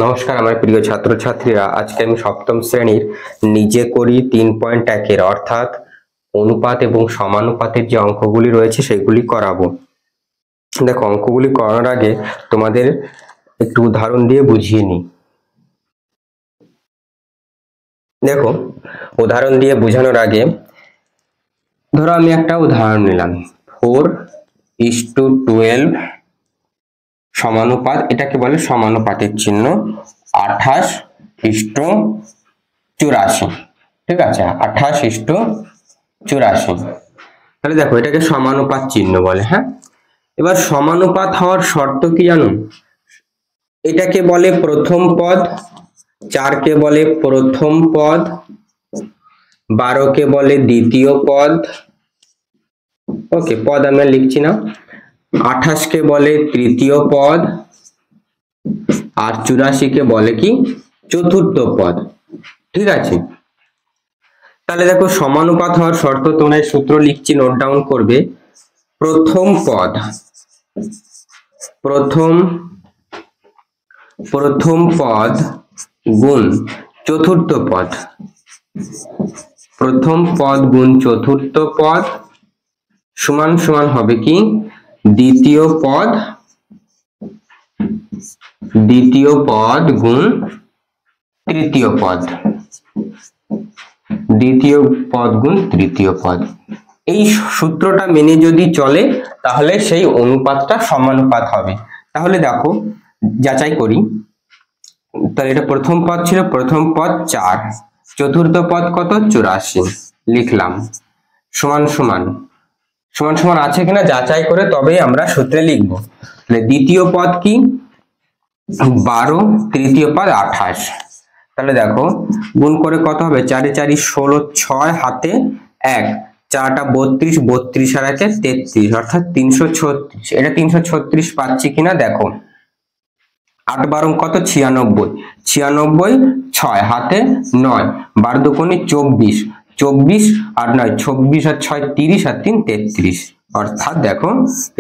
নমস্কার আমার প্রিয় ছাত্রছাত্রীরা, আজকে আমি সপ্তম শ্রেণীর নিজে করি 3.1 অর্থাৎ অনুপাত এবং সমানুপাতের যে অঙ্কগুলি রয়েছে সেগুলি করাবো। দেখো, অঙ্কগুলি করার আগে তোমাদের একটু উদাহরণ দিয়ে বুঝিয়ে নিই। দেখো, উদাহরণ দিয়ে বোঝানোর আগে ধরো আমি একটা উদাহরণ নিলাম, 4:12 সমানুপাত, এটাকে বলে সমানুপাতের চিহ্ন 28:84। ঠিক আছে, 28:84। তাহলে দেখো, এটাকে সমানুপাত চিহ্ন বলে। হ্যাঁ, এবার সমানুপাত হওয়ার শর্ত কি জানো? এটাকে বলে প্রথম পদ, 4কে বলে প্রথম পদ, 12কে বলে দ্বিতীয় পদ। ওকে, পদ আমরা লিখছি না। 28কে বলে তৃতীয় পদ, আর 84কে বলে কি চতুর্থ পদ। ঠিক আছে, তাহলে দেখো সমানুপাত হওয়ার শর্ত, তোমরা এই সূত্র লিখছি, নোট ডাউন করবে। প্রথম পদ গুণ চতুর্থ পদ, প্রথম পদ গুণ চতুর্থ পদ সমান সমান হবে কি দ্বিতীয় পদ গুণ তৃতীয় পদ, দ্বিতীয় পদ গুণ তৃতীয় পদ। এই সূত্রটা মেনে যদি চলে তাহলে সেই অনুপাতটা সমানুপাত হবে। তাহলে দেখো যাচাই করি। তাহলে এটা প্রথম পদ ছিল, প্রথম পদ 4, চতুর্থ পদ কত 84 লিখলাম, সমান সমান আছে কিনা যাচাই করে তবেই আমরা সূত্রে লিখব। তাহলে দ্বিতীয় পদ কি 12, তৃতীয় পদ 28। তাহলে দেখো গুণ করে কত হবে, 4 4 16, 6 হাতে 1, 4টা 32, 32 আর 1 33, অর্থাৎ 336। এটা 336 পাচ্ছি কিনা দেখো। 8 12 কত 96, 96 6 হাতে 9, 12 দুগুণে 24, 24 আর 9 26 আর 6 30 আর 3 33, অর্থাৎ দেখো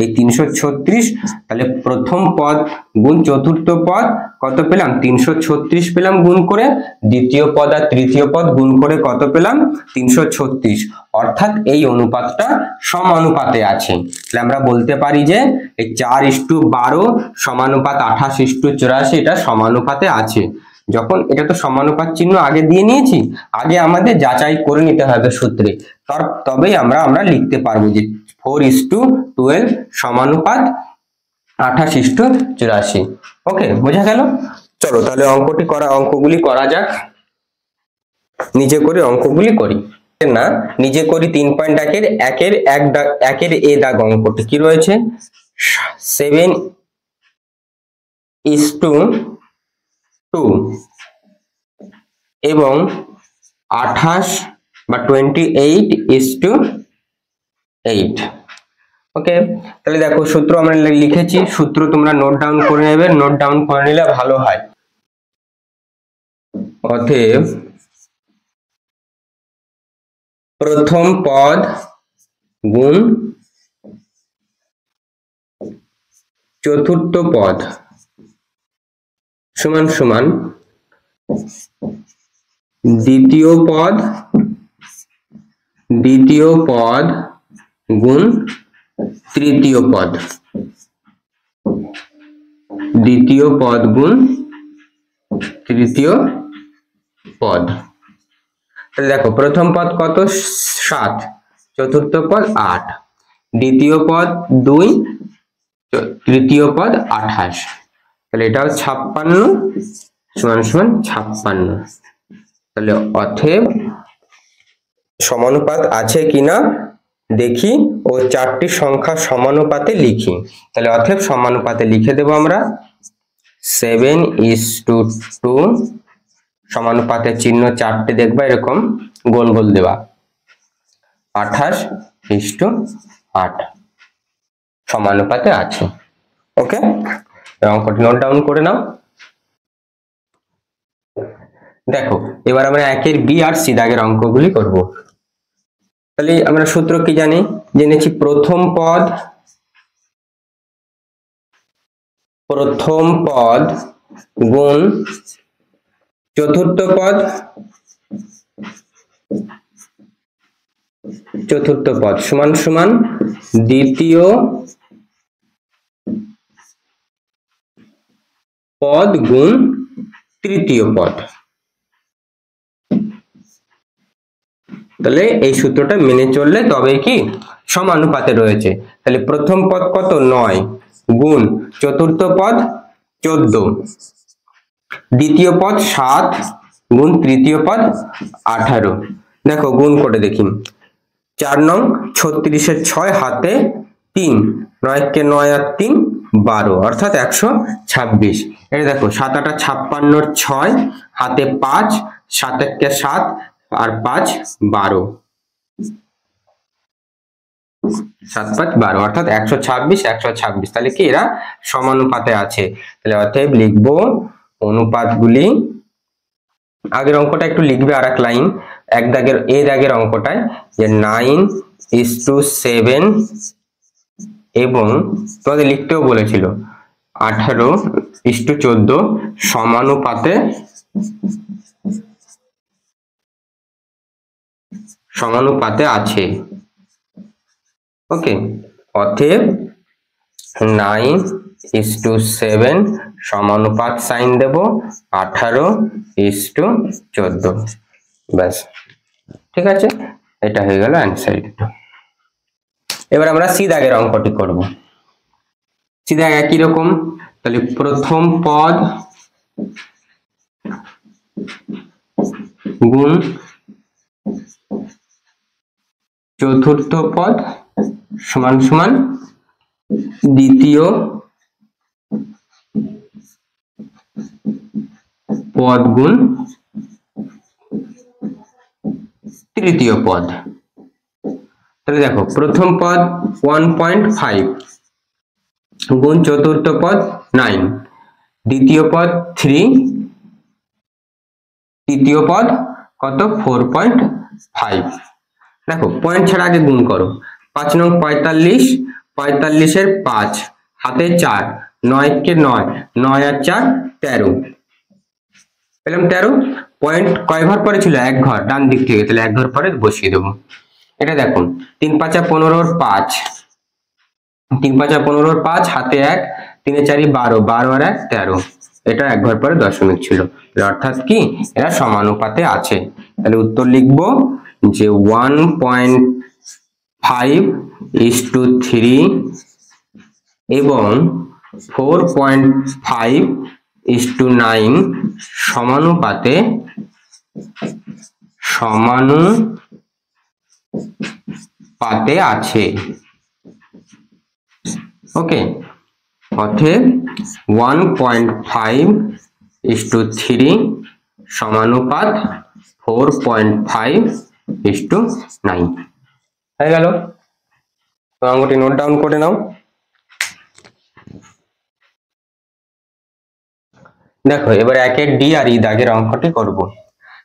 এই 336। তাহলে প্রথম পদ গুণ চতুর্থ পদ কত পেলাম 336 পেলাম গুণ করে, দ্বিতীয় পদ আর তৃতীয় পদ গুণ করে কত পেলাম 336, অর্থাৎ এই অনুপাতটা সমানুপাতে আছে। তাহলে আমরা বলতে পারি যে এই 4:12 সমানুপাত 28:84, এটা সমানুপাতে আছে। যখন এটা তো সমানুপাত চিহ্ন আগে দিয়ে নিয়েছি, আগে আমাদের যাচাই করে নিতে হবে সূত্রে, তবেই আমরা লিখতে পারবো যে 4:12 সমানুপাত 28:84। ওকে, বোঝা গেল? চলো তাহলে অঙ্কগুলি করা যাক। নিজে করে অঙ্কগুলি করি না, নিজে করি 3.1 একের এ দাগ অঙ্কটি কি রয়েছে, 7:2 এবং 28 বা 28:8। ওকে, তাহলে দেখো সূত্র আমরা লিখেছি, সূত্র তোমরা নোট ডাউন করে নেবে, নোট ডাউন করে নিলে ভালো হয়। অতএব প্রথম পদ গুণ চতুর্থ পদ সমান সমান দ্বিতীয় পদ গুণ তৃতীয় পদ, দ্বিতীয় পদ গুণ তৃতীয় পদ। তাহলে দেখো প্রথম পদ কত 7, চতুর্থ পদ 8, দ্বিতীয় পদ 2, তৃতীয় পদ 28। তাহলে এটাও 56 সমান সমান 56। তাহলে অতএব সমানুপাত আছে কিনা দেখি ও 4টি সংখ্যা সমানুপাতে লিখি। তাহলে অতএব সমানুপাতে লিখে দেব আমরা 7:2 সমানুপাতের চিহ্ন 4টে দেখবা এরকম গোল গোল দেওয়া, 28:8 সমানুপাতে আছে। ওকে, অঙ্কটি নোট ডাউন করে নাও। দেখো এবার আমরা একের বি আর সি দাগের অঙ্কগুলি করব। তাহলে আমরা সূত্র কি জেনেছি, প্রথম পদ গুণ চতুর্থ পদ সমান সমান দ্বিতীয় পদ গুণ তৃতীয় পদ। তাহলে এই সূত্রটা মেনে চললে তবে কি সমানুপাতে রয়েছে। তাহলে প্রথম পদ কত 9 গুণ চতুর্থ পদ 14, দ্বিতীয় পদ 7 গুণ তৃতীয় পদ 18। দেখো গুণ করে দেখি, 4 নং 36 এর 6 হাতে 3, 9 কে 9 আর 3 12 অর্থাৎ 126। এটা দেখো 7 8 56 6 হাতে 5, 7 1 কে 7 আর 5 12, 7 5 12 অর্থাৎ 126 126। তাহলে কি এরা সমানুপাতে আছে। তাহলে অতএব লিখবো অনুপাতগুলি, আগের অঙ্কটা একটু লিখবে আর এক লাইন, এক দাগের এর আগের অঙ্কটায় যে 9:7 এবং তোমাদের লিখতেও বলেছিল 18:14 সমানুপাতে আছে। ওকে, অতএব 9:7 সমানুপাত সাইন দেব 18:14। ব্যাস, ঠিক আছে, এটা হয়ে গেল অ্যান্সার। এবার আমরা সি দাগের অঙ্কটি করব। সি দাগ একই রকম। তাহলে প্রথম পদ গুণ চতুর্থ পদ সমান সমান দ্বিতীয় পদ গুণ তৃতীয় পদ। তাহলে দেখো প্রথম পদ 1.5 গুণ চতুর্থ পদ 9, দ্বিতীয় পদ 3, তৃতীয় পদ কত 4.5। দেখো পয়েন্ট ছাড়া আগে গুণ করো। 5 নং 45, 45 এর 5 হাতে 4, 9 কে 9, 9 আর 4 13, পেলাম 13। পয়েন্ট কয় ঘর পরে ছিল? এক ঘর ডান দিক থেকে, তাহলে এক ঘর পরে বসিয়ে দেবো। এটা দেখো 3 5 15 5, 3 5 15 5 হাতে 1, 3 4 12, 12 আর 1 13, এটা এক ঘর পরে দশমিক ছিল, অর্থাৎ কি এরা সমানুপাতে আছে। তাহলে উত্তর লিখবো যে 1.5:3 এবং 4.5:9 সমানুপাতে আছে। ওকে, অতএব 1.5:3 সমানুপাত 4.5:9 হয়ে গেল। তো অঙ্কটি নোট ডাউন করে নাও। দেখো এবার একের ডি আর ই দাগের অঙ্কটি করব।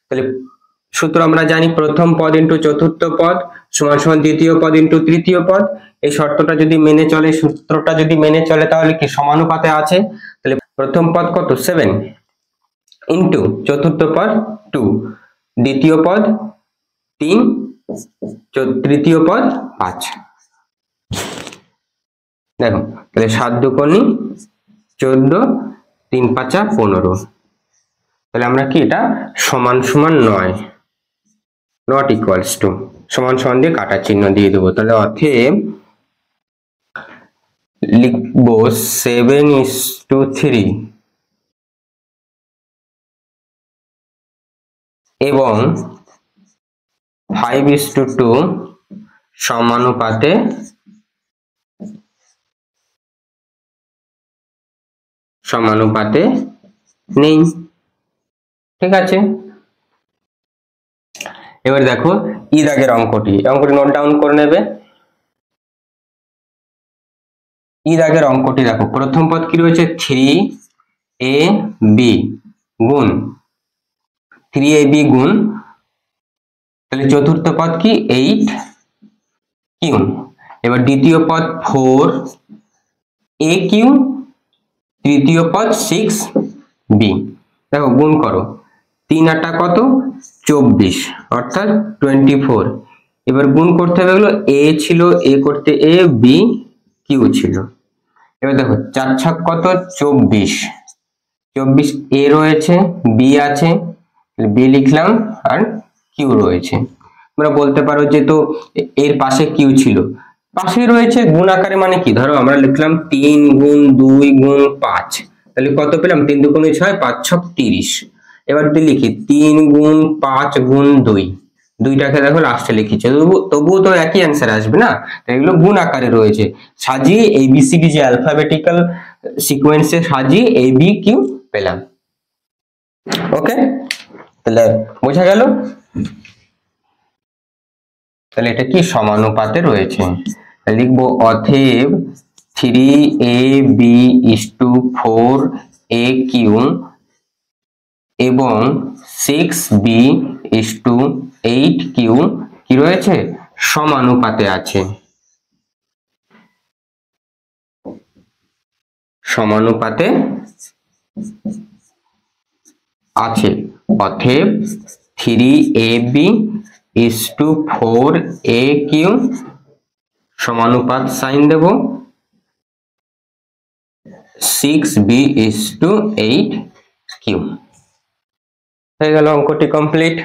তাহলে সূত্র আমরা জানি, প্রথম পদ ইন্টু চতুর্থ পদ সমান সমান দ্বিতীয় পদ ইন্টু তৃতীয় পদ। এই শর্তটা যদি মেনে চলে, সূত্রটা যদি মেনে চলে, তাহলে কি সমানুপাতে আছে। তাহলে প্রথম পদ কত 7 ইন্টু চতুর্থ পদ 2, দ্বিতীয় পদ 3, তৃতীয় পদ 5। দেখো তাহলে 7 দুগুণে 14, 3 5 15। তাহলে আমরা কি এটা সমান সমান নয়, নট ইকুয়ালস টু, সমান সমান দিয়ে কাটা চিহ্ন দিয়ে দেবো। তাহলে অতএব লিখবো 7:3 এবং 5:2 সমানুপাতে নেই। ঠিক আছে, এবার দেখো ই দাগের অঙ্কটি নোট ডাউন করে নেবে। ই দাগের অঙ্কটি দেখো, প্রথম পদ কি রয়েছে 3ab গুণ 3ab গুণ, তাহলে চতুর্থ পদ কি 8q, এবার দ্বিতীয় পদ 4aq, তৃতীয় পদ 6 বি। দেখো গুণ করো, 3 8 কত 24 অর্থাৎ 24। এবার গুণ করতে হবে এগুলো, এ ছিল এ করতে এ, বি কিউ ছিল। এবার দেখো 4 6 কত 24, 24 এ রয়েছে, বি আছে, বি লিখলাম, আর কিউ রয়েছে। তোমরা বলতে পারো যে তো এর পাশে কিউ ছিল, পাশে রয়েছে গুণ আকারে, মানে কি ধরো আমরা লিখলাম 3 গুণ 2 গুণ 5, তাহলে কত পেলাম 3 2 6 5 6 30। এবার যদি লিখি 3 গুণ 5 গুণ 2, দুইটাকে দেখো লাস্টে লিখেছে, তবুও তো একই অ্যান্সার আসবে না, তাই এগুলো গুণ আকারে রয়েছে। সাজিয়ে এবিসিডি যে অ্যালফাবেটিক্যাল সিকোয়েন্সে সাজিয়ে এ বি কিউ পেলাম। ওকে, তাহলে বোঝা গেল। তাহলে এটা কি সমানুপাতে রয়েছে, লিখবো অতএব 3ab/4aq এবং 6b/8q কি রয়েছে, সমানুপাতে আছে, সমানুপাতে আছে। অতএব 3ab/4aq সমানুপাত সাইন দেব 6b/8q। হয়ে গেল অঙ্কটি কমপ্লিট।